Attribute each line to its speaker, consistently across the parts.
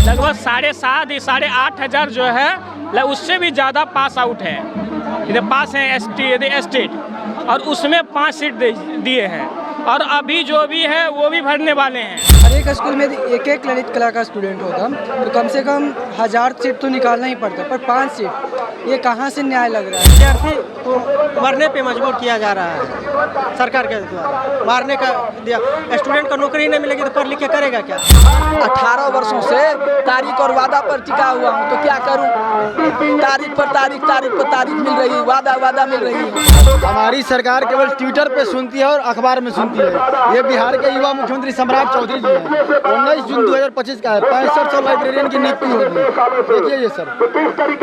Speaker 1: लगभग 7,500 साढ़े 8,000 जो है उससे भी ज़्यादा पास आउट है। इधर पास है एस्टेट और उसमें 5 सीट दिए हैं और अभी जो भी है वो भी भरने वाले हैं।
Speaker 2: हर एक स्कूल में एक एक ललित कला का स्टूडेंट होता तो कम से कम 1000 सीट तो निकालना ही पड़ता, पर 5 सीट ये कहाँ से न्याय लग रहा है?
Speaker 3: विद्यार्थी को मरने पे मजबूर किया जा रहा है सरकार के द्वारा। मारने का दिया, स्टूडेंट को नौकरी नहीं मिलेगी तो पढ़ लिख के करेगा क्या?
Speaker 4: 18 वर्षों से तारीख और वादा पर टिका हुआ हूँ, तो क्या करूँ? तारीख पर तारीख मिल रही है, वादा मिल रही है।
Speaker 3: हमारी सरकार केवल ट्विटर पे सुनती है और अखबार में सुनती है। ये बिहार के युवा मुख्यमंत्री सम्राट चौधरी जी हैं। 19 जून 2025 का है, 6500 लाइब्रेरियन की नियुक्ति होगी। देखिए ये सर,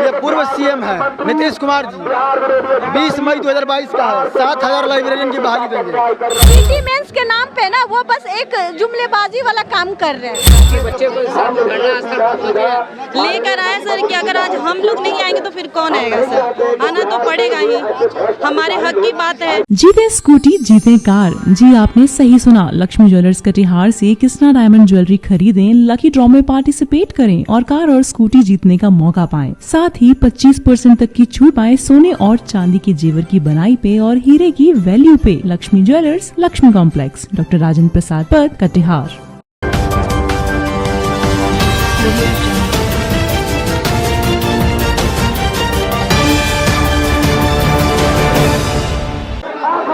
Speaker 3: ये पूर्व सीएम है नीतीश कुमार जी। 20 मई 2022 का है, 7000 लाइब्रेरियन की बहाली देंगे।
Speaker 5: पीटी मेंस के नाम पे ना वो बस एक जुमलेबाजी वाला काम कर रहे हैं।
Speaker 6: बच्चे को
Speaker 5: लेकर आए सर कि अगर आज हम लोग नहीं आएंगे तो फिर कौन आएगा सर? आना तो पड़ेगा ही, हमारे हक की बात है।
Speaker 7: जीते स्कूटी जीते कार। जी आपने सही सुना, लक्ष्मी ज्वेलर्स कटिहार से कृष्णा डायमंड ज्वेलरी खरीदें, लकी ड्रॉ में पार्टिसिपेट करें और कार और स्कूटी जीतने का मौका पाएं। साथ ही 25% तक की छूट पाएं सोने और चांदी के जेवर की बनाई पे और हीरे की वैल्यू पे। Lakshmi jewellers, Lakshmi complex, doctor Rajendra Prasad पथ, कटिहार।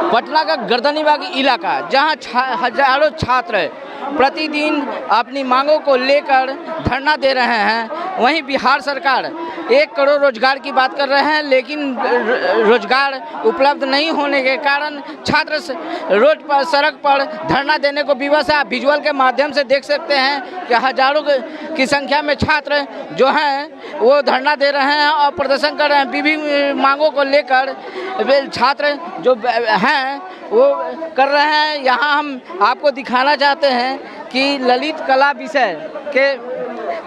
Speaker 6: पटना का गर्दनीबाग इलाका, जहां हजारों छात्र प्रतिदिन अपनी मांगों को लेकर धरना दे रहे हैं, वहीं बिहार सरकार 1 करोड़ रोजगार की बात कर रहे हैं, लेकिन रोजगार उपलब्ध नहीं होने के कारण छात्र रोड पर सड़क पर धरना देने को विवश है। आप विजुअल के माध्यम से देख सकते हैं कि हजारों की संख्या में छात्र जो हैं वो धरना दे रहे हैं और प्रदर्शन कर रहे हैं। विभिन्न मांगों को लेकर छात्र जो हैं वो कर रहे हैं। यहाँ हम आपको दिखाना चाहते हैं कि ललित कला विषय के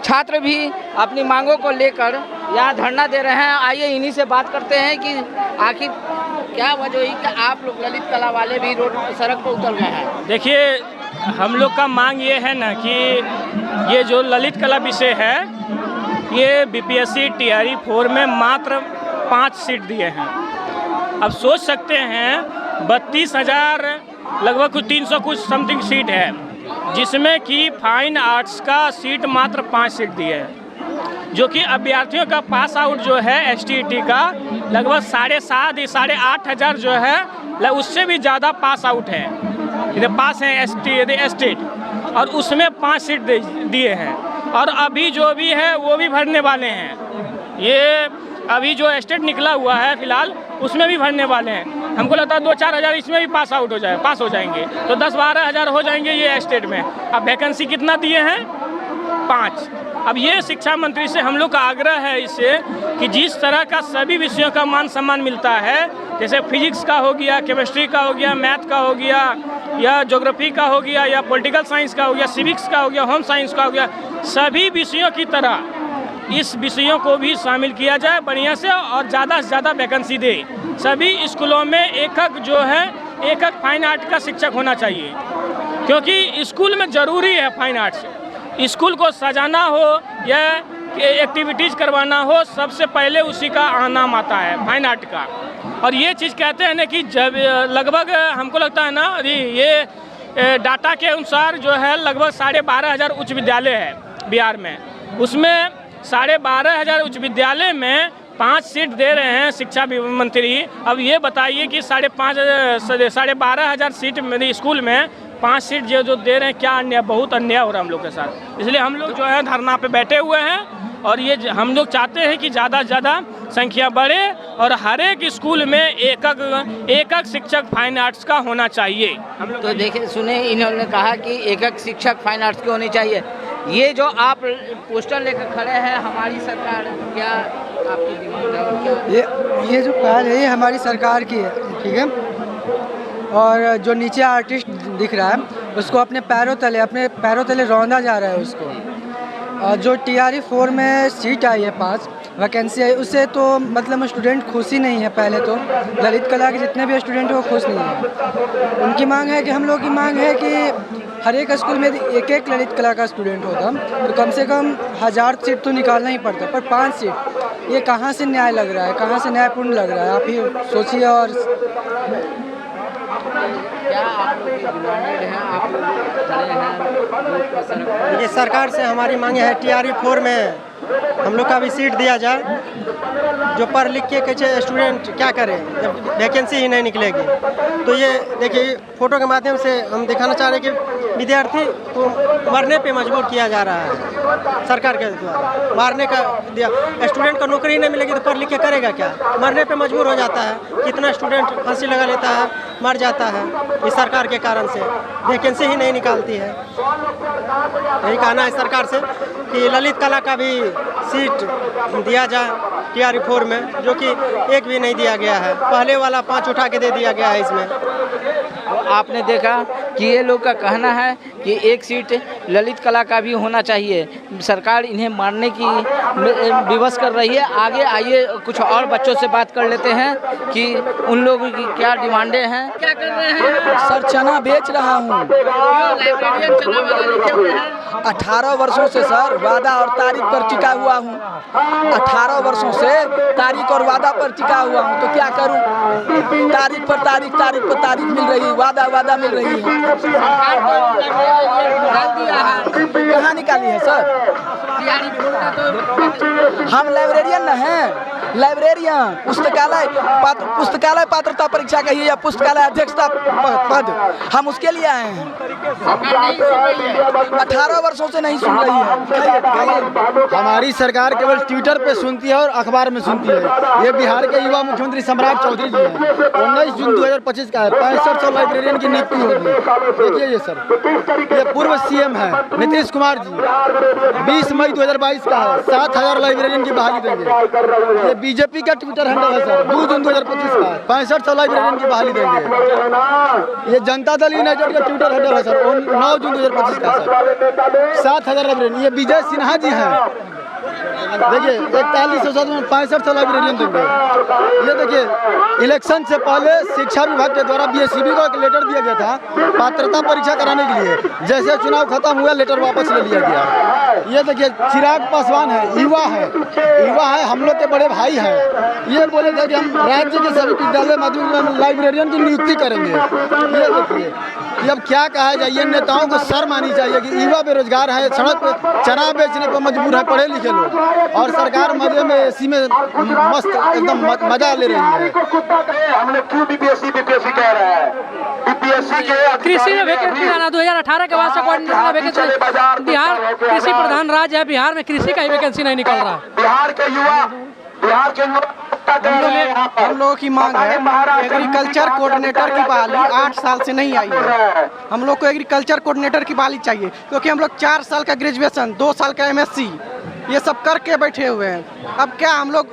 Speaker 6: छात्र भी अपनी मांगों को लेकर यहाँ धरना दे रहे हैं। आइए इन्हीं से बात करते हैं कि आखिर क्या वजह हुई कि आप लोग ललित कला वाले भी रोड सड़क पर उतर गए हैं।
Speaker 1: देखिए, हम लोग का मांग ये है ना कि ये जो ललित कला विषय है ये बीपीएससी टीआरई 4 में मात्र 5 सीट दिए हैं। अब सोच सकते हैं 32,000 लगभग कुछ 300 कुछ समथिंग सीट है, जिसमें कि फाइन आर्ट्स का सीट मात्र 5 सीट दिए है, जो कि अभ्यर्थियों का पास आउट जो है एसटीईटी का लगभग 7,500 साढ़े 8,000 जो है उससे भी ज़्यादा पास आउट है। इधर पास है एस्टेट और उसमें 5 सीट दिए हैं और अभी जो भी है वो भी भरने वाले हैं। ये अभी जो एस्टेट निकला हुआ है फिलहाल उसमें भी भरने वाले हैं। हमको लगता है 2-4 हज़ार इसमें भी पास हो जाएंगे तो 10-12 हज़ार हो जाएंगे ये एस्टेट में। अब वैकेंसी कितना दिए हैं? 5। अब ये शिक्षा मंत्री से हम लोग का आग्रह है इससे कि जिस तरह का सभी विषयों का मान सम्मान मिलता है, जैसे फिजिक्स का हो गया, केमिस्ट्री का हो गया, मैथ का हो गया, या ज्योग्राफी का हो गया, या पॉलिटिकल साइंस का हो गया, सिविक्स का हो गया, होम साइंस का हो गया, सभी विषयों की तरह इस विषयों को भी शामिल किया जाए बढ़िया से और ज़्यादा से ज़्यादा वैकेंसी दे। सभी स्कूलों में एक फाइन आर्ट का शिक्षक होना चाहिए, क्योंकि स्कूल में ज़रूरी है फाइन आर्ट्स। स्कूल को सजाना हो या एक्टिविटीज़ करवाना हो, सबसे पहले उसी का नाम आता है फाइन आर्ट का। और ये चीज़ कहते हैं ना कि जब लगभग हमको लगता है ना ये डाटा के अनुसार जो है लगभग 12,500 उच्च विद्यालय है बिहार में, उसमें 12,500 उच्च विद्यालय में 5 सीट दे रहे हैं शिक्षा मंत्री। अब ये बताइए कि 12,500 सीट मेरी स्कूल में 5 सीट जो दे रहे हैं, क्या अन्याय, बहुत अन्याय हो रहा है हम लोग के साथ। इसलिए हम लोग जो है धरना पे बैठे हुए हैं और ये हम लोग चाहते हैं कि ज़्यादा से ज़्यादा संख्या बढ़े और हर एक स्कूल में एक शिक्षक फाइन आर्ट्स का होना चाहिए। हम लोग
Speaker 6: तो देखे सुने इन्होंने कहा कि एक शिक्षक फाइन आर्ट्स की होनी चाहिए। ये जो आप पोस्टर लेकर खड़े हैं, हमारी सरकार, क्या आपकी डिमांड है?
Speaker 2: ये जो पहल है ये हमारी सरकार की है, ठीक है। और जो नीचे आर्टिस्ट दिख रहा है उसको अपने पैरों तले रौंदा जा रहा है उसको। और जो TRE 4 में सीट आई है 5 वैकेंसी आई, उससे तो मतलब स्टूडेंट खुश ही नहीं है। पहले तो ललित कला के जितने भी स्टूडेंट हैं वो खुश नहीं हैं। उनकी मांग है कि हम लोग की मांग है कि हर एक स्कूल में एक एक ललित कला का स्टूडेंट होता तो कम से कम 1000 सीट तो निकालना ही पड़ता, पर 5 सीट ये कहाँ से न्याय लग रहा है, कहाँ से न्यायपूर्ण लग रहा है, आप ही सोचिए। और
Speaker 6: क्या आप लोग डिमांडेड हैं, आप लोग खड़े हैं?
Speaker 8: ये सरकार से हमारी मांगे है TRE 4 में हम लोग का भी सीट दिया जाए। जो पढ़ लिख के कैसे स्टूडेंट क्या करें जब वैकेंसी ही नहीं निकलेगी। तो ये देखिए फोटो के माध्यम से हम दिखाना चाह रहे हैं कि विद्यार्थी को मरने पे मजबूर किया जा रहा है सरकार के द्वारा। मारने का दिया, स्टूडेंट को नौकरी नहीं मिलेगी तो पढ़ लिख के करेगा क्या, मरने पे मजबूर हो जाता है। कितना स्टूडेंट फांसी लगा लेता है, मर जाता है इस सरकार के कारण से, वैकेंसी ही नहीं निकालती है। यही कहना है सरकार से कि ललित कला का भी सीट दिया जाए TRE 4 में, जो कि एक भी नहीं दिया गया है। पहले वाला 5 उठा के दे दिया गया है इसमें।
Speaker 6: तो आपने देखा कि ये लोग का कहना है कि एक सीट ललित कला का भी होना चाहिए। सरकार इन्हें मारने की विवश कर रही है। आगे आइए कुछ और बच्चों से बात कर लेते हैं कि उन लोगों की क्या डिमांडें हैं। क्या कर रहे हैं
Speaker 4: सर? चना बेच रहा हूँ।
Speaker 6: लाइब्रेरियन चना वाला लिखे हुए हैं।
Speaker 4: 18 वर्षों से सर वादा और तारीख पर टिका हुआ हूँ। 18 वर्षों से तारीख और वादा पर टिका हुआ हूँ, तो क्या करूँ? तारीख पर तारीख मिल रही है, वादा मिल रही है। कहाँ निकाली है सर? हम लाइब्रेरियन न हैं, लाइब्रेरियन पुस्तकालय पात्रता परीक्षा कहिए या पुस्तकालय अध्यक्षता पद, हम उसके लिए आए हैं। 18 वर्षों से नहीं सुन रही है।
Speaker 3: हमारी सरकार केवल ट्विटर पे सुनती है और अखबार में सुनती है। ये बिहार के युवा मुख्यमंत्री सम्राट चौधरी जी हैं। 19 जून 2025 का है, 6500 लाइब्रेरियन की नियुक्ति होगी। देखिए ये सर, ये पूर्व CM है नीतीश कुमार जी। 20 मई 2022 का है, 7000 लाइब्रेरियन की बहाली देंगे। ये बीजेपी का ट्विटर हैंडल है सर, 2 जून 2025 का है, 6500 लाइब्रेरियन की बहाली देंगे। ये जनता दल यूनाइटेड का ट्विटर हैंडल है सर, 9 जून 2025 का सर, 7000 लाइब्रेरियन। ये विजय सिन्हा जी हैं, देखिए 4100 में 6500 लाइब्रेरियन देंगे। ये देखिए इलेक्शन से पहले शिक्षा विभाग के द्वारा BSCB को एक लेटर दिया गया था पात्रता परीक्षा कराने के लिए। जैसे चुनाव खत्म हुआ लेटर वापस ले लिया गया। ये देखिए चिराग पासवान है, युवा है, हम लोग के बड़े भाई हैं। ये बोले थे कि हम राज्य के सभी विद्यालय में लाइब्रेरियन की नियुक्ति करेंगे। ये देखिए अब क्या कहा जाए, ये नेताओं को शर्म आनी चाहिए कि युवा बेरोजगार है, सड़क पे चना बेचने पर मजबूर है पढ़े लिखे लोग, और सरकार मजे में AC में मस्त एकदम मजा ले रही है।
Speaker 9: हमने क्यों BPSC कह रहा है? BPSC के
Speaker 10: कृषि में वैकेंसी आना 2018 के बाद से कोऑर्डिनेटर वैकेंसी, बिहार कृषि प्रधान राज्य है, बिहार में कृषि का ही वैकेंसी नहीं निकल रहा।
Speaker 9: बिहार के युवा
Speaker 2: हम लोगों की मांग है एग्रीकल्चर कोऑर्डिनेटर की बहाली 8 साल से नहीं आई है। हम लोग को एग्रीकल्चर कोऑर्डिनेटर की बहाली चाहिए, क्योंकि हम लोग 4 साल का ग्रेजुएशन, 2 साल का MSc ये सब करके बैठे हुए हैं। अब क्या हम लोग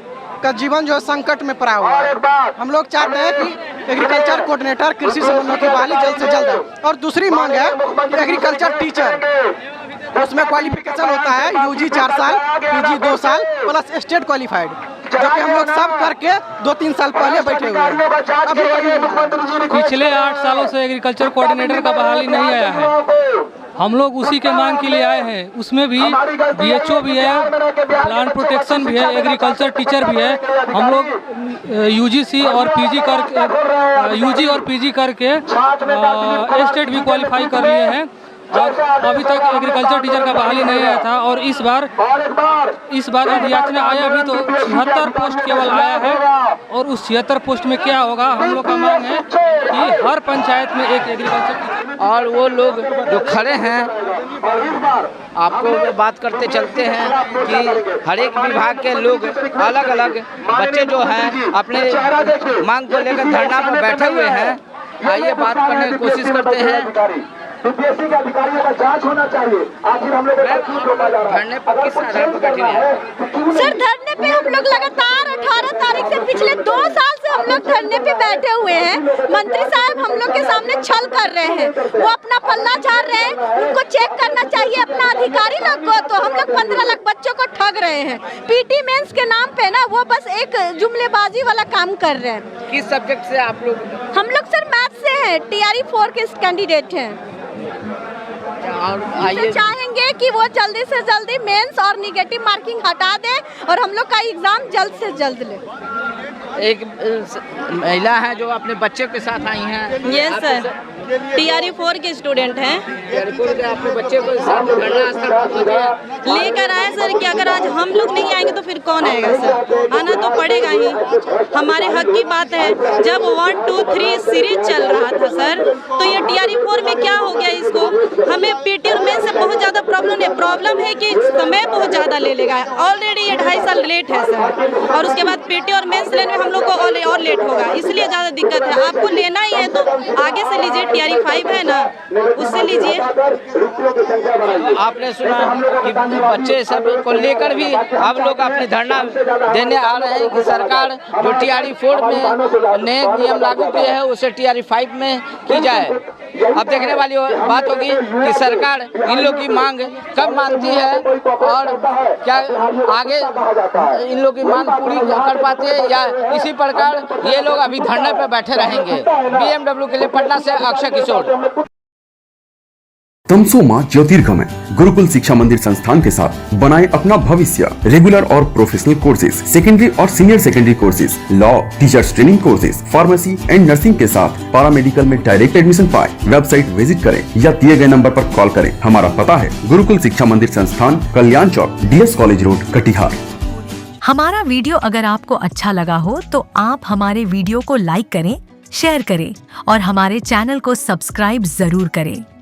Speaker 2: का जीवन जो है संकट में पड़ा हुआ है। हम लोग चाहते हैं कि एग्रीकल्चर कोऑर्डिनेटर कृषि संबंधों की बहाली जल्द से जल्द है। और दूसरी मांग है एग्रीकल्चर टीचर, उसमें क्वालिफिकेशन होता है UG 4 साल, PG 2 साल प्लस स्टेट क्वालिफाइड, जो कि हम लोग सब करके 2-3 साल पहले बैठे हुए हैं।
Speaker 10: पिछले 8 सालों से एग्रीकल्चर कोऑर्डिनेटर का बहाली नहीं आया है। हम लोग उसी के मांग के लिए आए हैं। उसमें भी BHO भी है, प्लांट प्रोटेक्शन भी है, एग्रीकल्चर टीचर भी है। हम लोग UG और PG करके स्टेट भी क्वालिफाई कर लिए हैं, और अभी तक एग्रीकल्चर टीचर का बहाली नहीं आया था। और इस बार अधियाचना आया भी तो 76 पोस्ट केवल आया है, और उस 76 पोस्ट में क्या होगा। हम लोग का मांग है कि हर पंचायत में एक एग्रीकल्चर टीचर।
Speaker 6: और वो लोग जो खड़े हैं, आपको बात करते चलते हैं कि हर एक विभाग के लोग अलग अलग बच्चे जो हैं अपने मांग को लेकर धरना पर बैठे हुए हैं। आइए बात करने की कोशिश करते हैं
Speaker 9: बीपीएससी के अधिकारियों का जांच होना चाहिए। आखिर हम लोग
Speaker 6: धरने पर किस आधार पर बैठे हैं?
Speaker 11: सर धरने पे हम लोग लगातार 18 तारीख से पिछले 2 साल से हम लोग धरने पे बैठे हुए हैं। मंत्री साहब हम लोग के सामने छल कर रहे हैं, वो अपना पल्ला झाड़ रहे हैं, उनको चेक करना चाहिए अपना अधिकारी लोग को। तो हम लोग 15 लाख बच्चों को ठग रहे हैं पीटी मेंस के नाम पे ना, वो बस एक जुमलेबाजी वाला काम कर रहे हैं।
Speaker 6: किस सब्जेक्ट से आप लोग?
Speaker 11: हम लोग सर मैथ से हैं, TRE 4 के कैंडिडेट हैं।
Speaker 6: और आइए
Speaker 11: चाहेंगे कि वो जल्दी से जल्दी मेंस और निगेटिव मार्किंग हटा दे और हम लोग का एग्जाम जल्द से जल्द ले।
Speaker 6: एक महिला है जो अपने बच्चे के साथ आई हैं।
Speaker 5: यस सर, TRE 4 के स्टूडेंट हैं।
Speaker 6: अपने बच्चे को
Speaker 5: लेकर आए सर कि अगर आज हम लोग नहीं आएंगे तो फिर कौन आएगा सर, आना तो पड़ेगा ही, हमारे हक की बात है। जब 1, 2, 3 सीरीज चल रहा था सर, तो ये TRE 4 में क्या हो गया इसको, हमें पीटी और मेंस से बहुत ज़्यादा प्रॉब्लम है कि समय बहुत ज़्यादा ले लेगा। ऑलरेडी ये 2.5 साल लेट है सर, और उसके बाद पीटी और मेंस लेने में हम लोग को और लेट होगा, इसलिए ज़्यादा दिक्कत है। आपको लेना ही है तो आगे से लीजिए, TRE 5 है ना, उससे लीजिए।
Speaker 6: आपने सुना कि बच्चे सब को लेकर भी अब लोग अपने धरना देने आ रहे हैं कि सरकार जो TRE 4 में नए नियम लागू किए हैं उसे TRE 5 में की जाए। अब देखने वाली बात होगी कि सरकार इन लोग की मांग कब मानती है और क्या आगे इन लोग की मांग पूरी कर पाते हैं या इसी प्रकार ये लोग अभी धरने पर बैठे रहेंगे। BMW के लिए पटना से अक्षय किशोर।
Speaker 12: तमसो मां ज्योतिर्गमय गुरुकुल शिक्षा मंदिर संस्थान के साथ बनाए अपना भविष्य। रेगुलर और प्रोफेशनल कोर्सेज, सेकेंडरी और senior secondary courses, law, teachers training courses, pharmacy and nursing के साथ पैरामेडिकल में डायरेक्ट एडमिशन पाए। वेबसाइट विजिट करें या दिए गए नंबर पर कॉल करें। हमारा पता है गुरुकुल शिक्षा मंदिर संस्थान, कल्याण चौक, DS कॉलेज रोड, कटिहार।
Speaker 13: हमारा वीडियो अगर आपको अच्छा लगा हो तो आप हमारे वीडियो को लाइक करें, शेयर करें और हमारे चैनल को सब्सक्राइब जरूर करें।